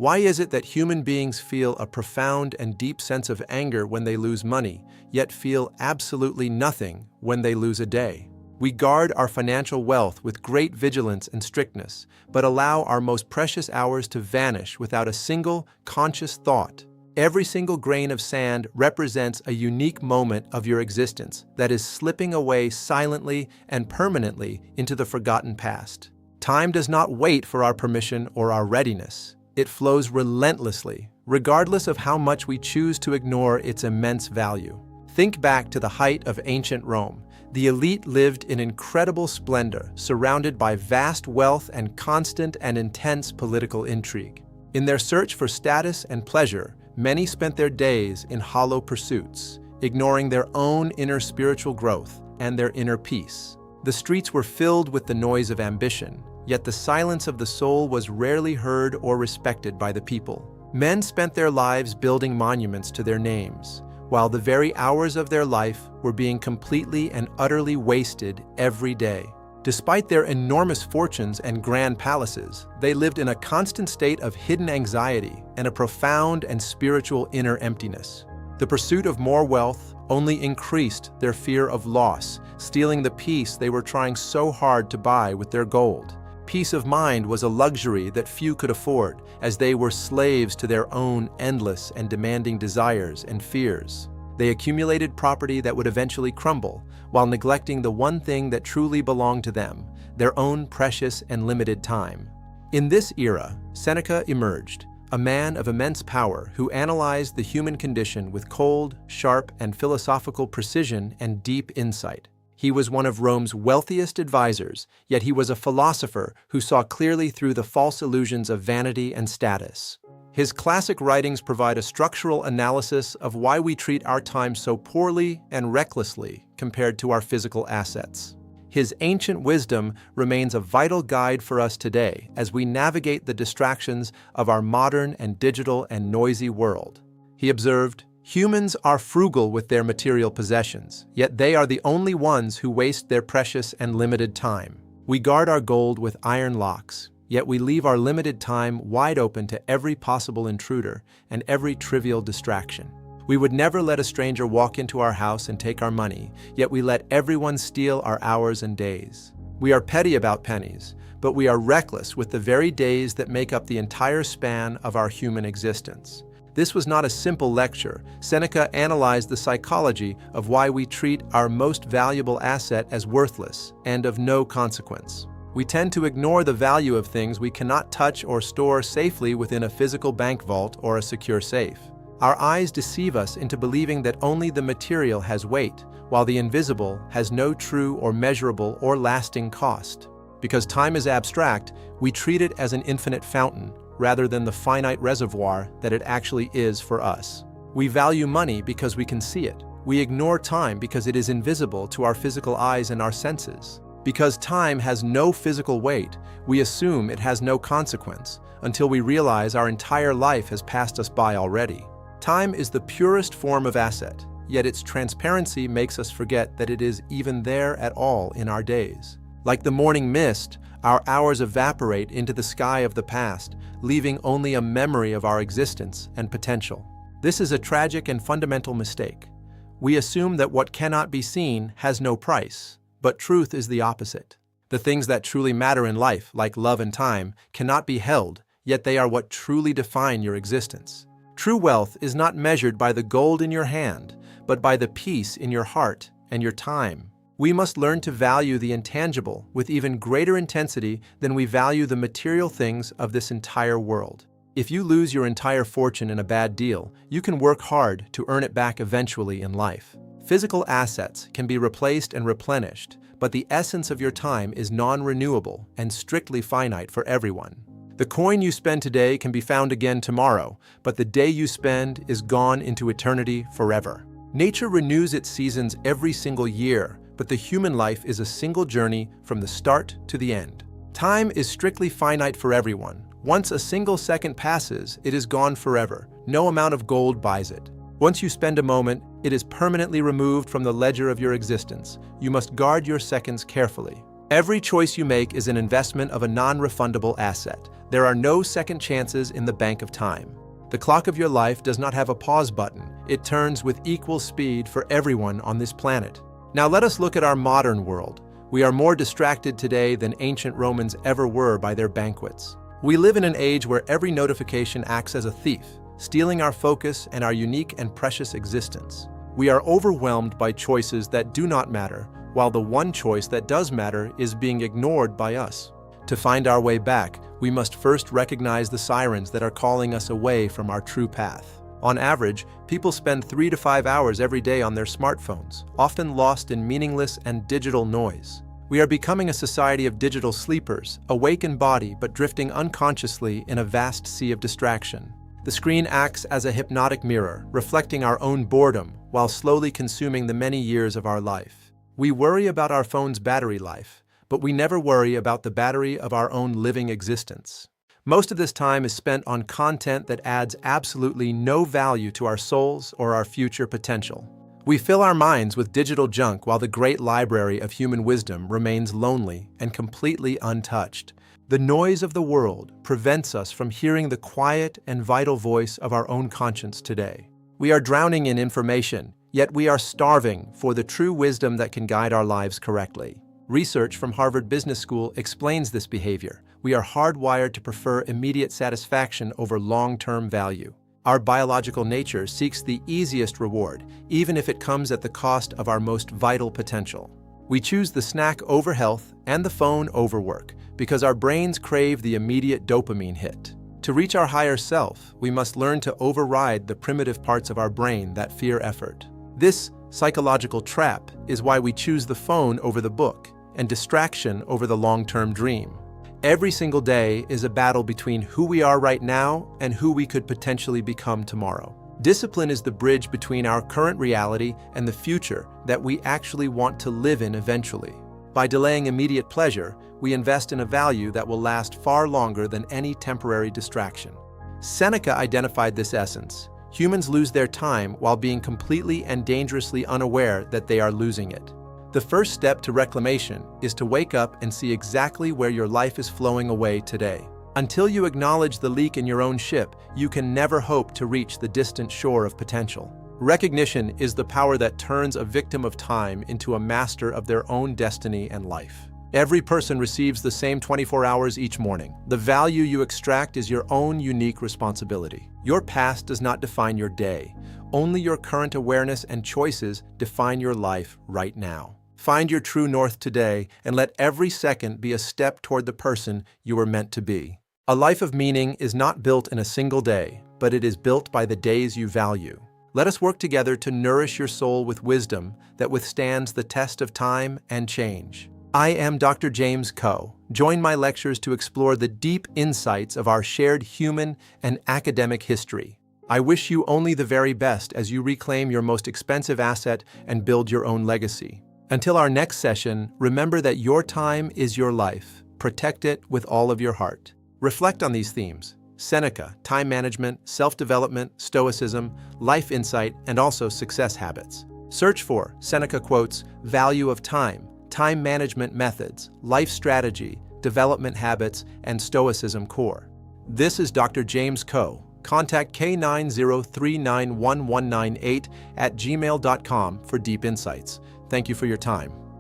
Why is it that human beings feel a profound and deep sense of anger when they lose money, yet feel absolutely nothing when they lose a day? We guard our financial wealth with great vigilance and strictness, but allow our most precious hours to vanish without a single conscious thought. Every single grain of sand represents a unique moment of your existence that is slipping away silently and permanently into the forgotten past. Time does not wait for our permission or our readiness. It flows relentlessly, regardless of how much we choose to ignore its immense value. Think back to the height of ancient Rome. The elite lived in incredible splendor, surrounded by vast wealth and constant and intense political intrigue. In their search for status and pleasure, many spent their days in hollow pursuits, ignoring their own inner spiritual growth and their inner peace. The streets were filled with the noise of ambition, yet the silence of the soul was rarely heard or respected by the people. Men spent their lives building monuments to their names, while the very hours of their life were being completely and utterly wasted every day. Despite their enormous fortunes and grand palaces, they lived in a constant state of hidden anxiety and a profound and spiritual inner emptiness. The pursuit of more wealth only increased their fear of loss, stealing the peace they were trying so hard to buy with their gold. Peace of mind was a luxury that few could afford, as they were slaves to their own endless and demanding desires and fears. They accumulated property that would eventually crumble, while neglecting the one thing that truly belonged to them, their own precious and limited time. In this era, Seneca emerged, a man of immense power who analyzed the human condition with cold, sharp, and philosophical precision and deep insight. He was one of Rome's wealthiest advisors, yet he was a philosopher who saw clearly through the false illusions of vanity and status. His classic writings provide a structural analysis of why we treat our time so poorly and recklessly compared to our physical assets. His ancient wisdom remains a vital guide for us today as we navigate the distractions of our modern and digital and noisy world. He observed, "Humans are frugal with their material possessions, yet they are the only ones who waste their precious and limited time. We guard our gold with iron locks, yet we leave our limited time wide open to every possible intruder and every trivial distraction. We would never let a stranger walk into our house and take our money, yet we let everyone steal our hours and days. We are petty about pennies, but we are reckless with the very days that make up the entire span of our human existence." This was not a simple lecture. Seneca analyzed the psychology of why we treat our most valuable asset as worthless and of no consequence. We tend to ignore the value of things we cannot touch or store safely within a physical bank vault or a secure safe. Our eyes deceive us into believing that only the material has weight, while the invisible has no true or measurable or lasting cost. Because time is abstract, we treat it as an infinite fountain, rather than the finite reservoir that it actually is for us. We value money because we can see it. We ignore time because it is invisible to our physical eyes and our senses. Because time has no physical weight, we assume it has no consequence, until we realize our entire life has passed us by already. Time is the purest form of asset, yet its transparency makes us forget that it is even there at all in our days. Like the morning mist, our hours evaporate into the sky of the past, leaving only a memory of our existence and potential. This is a tragic and fundamental mistake. We assume that what cannot be seen has no price, but truth is the opposite. The things that truly matter in life, like love and time, cannot be held, yet they are what truly define your existence. True wealth is not measured by the gold in your hand, but by the peace in your heart and your time. We must learn to value the intangible with even greater intensity than we value the material things of this entire world. If you lose your entire fortune in a bad deal, you can work hard to earn it back eventually in life. Physical assets can be replaced and replenished, but the essence of your time is non-renewable and strictly finite for everyone. The coin you spend today can be found again tomorrow, but the day you spend is gone into eternity forever. Nature renews its seasons every single year, but the human life is a single journey from the start to the end. Time is strictly finite for everyone. Once a single second passes, it is gone forever. No amount of gold buys it. Once you spend a moment, it is permanently removed from the ledger of your existence. You must guard your seconds carefully. Every choice you make is an investment of a non-refundable asset. There are no second chances in the bank of time. The clock of your life does not have a pause button. It turns with equal speed for everyone on this planet. Now let us look at our modern world. We are more distracted today than ancient Romans ever were by their banquets. We live in an age where every notification acts as a thief, stealing our focus and our unique and precious existence. We are overwhelmed by choices that do not matter, while the one choice that does matter is being ignored by us. To find our way back, we must first recognize the sirens that are calling us away from our true path. On average, people spend 3 to 5 hours every day on their smartphones, often lost in meaningless and digital noise. We are becoming a society of digital sleepers, awake in body but drifting unconsciously in a vast sea of distraction. The screen acts as a hypnotic mirror, reflecting our own boredom while slowly consuming the many years of our life. We worry about our phone's battery life, but we never worry about the battery of our own living existence. Most of this time is spent on content that adds absolutely no value to our souls or our future potential. We fill our minds with digital junk while the great library of human wisdom remains lonely and completely untouched. The noise of the world prevents us from hearing the quiet and vital voice of our own conscience today. We are drowning in information, yet we are starving for the true wisdom that can guide our lives correctly. Research from Harvard Business School explains this behavior. We are hardwired to prefer immediate satisfaction over long-term value. Our biological nature seeks the easiest reward, even if it comes at the cost of our most vital potential. We choose the snack over health and the phone over work because our brains crave the immediate dopamine hit. To reach our higher self, we must learn to override the primitive parts of our brain that fear effort. This psychological trap is why we choose the phone over the book and distraction over the long-term dream. Every single day is a battle between who we are right now and who we could potentially become tomorrow. Discipline is the bridge between our current reality and the future that we actually want to live in eventually. By delaying immediate pleasure, we invest in a value that will last far longer than any temporary distraction. Seneca identified this essence. Humans lose their time while being completely and dangerously unaware that they are losing it. The first step to reclamation is to wake up and see exactly where your life is flowing away today. Until you acknowledge the leak in your own ship, you can never hope to reach the distant shore of potential. Recognition is the power that turns a victim of time into a master of their own destiny and life. Every person receives the same 24 hours each morning. The value you extract is your own unique responsibility. Your past does not define your day. Only your current awareness and choices define your life right now. Find your true north today and let every second be a step toward the person you were meant to be. A life of meaning is not built in a single day, but it is built by the days you value. Let us work together to nourish your soul with wisdom that withstands the test of time and change. I am Dr. James Coe. Join my lectures to explore the deep insights of our shared human and academic history. I wish you only the very best as you reclaim your most expensive asset and build your own legacy. Until our next session, remember that your time is your life. Protect it with all of your heart. Reflect on these themes: Seneca, time management, self-development, stoicism, life insight, and also success habits. Search for Seneca quotes, value of time, time management methods, life strategy, development habits, and stoicism core. This is Dr. James Coe. Contact K90391198 at gmail.com for deep insights. Thank you for your time.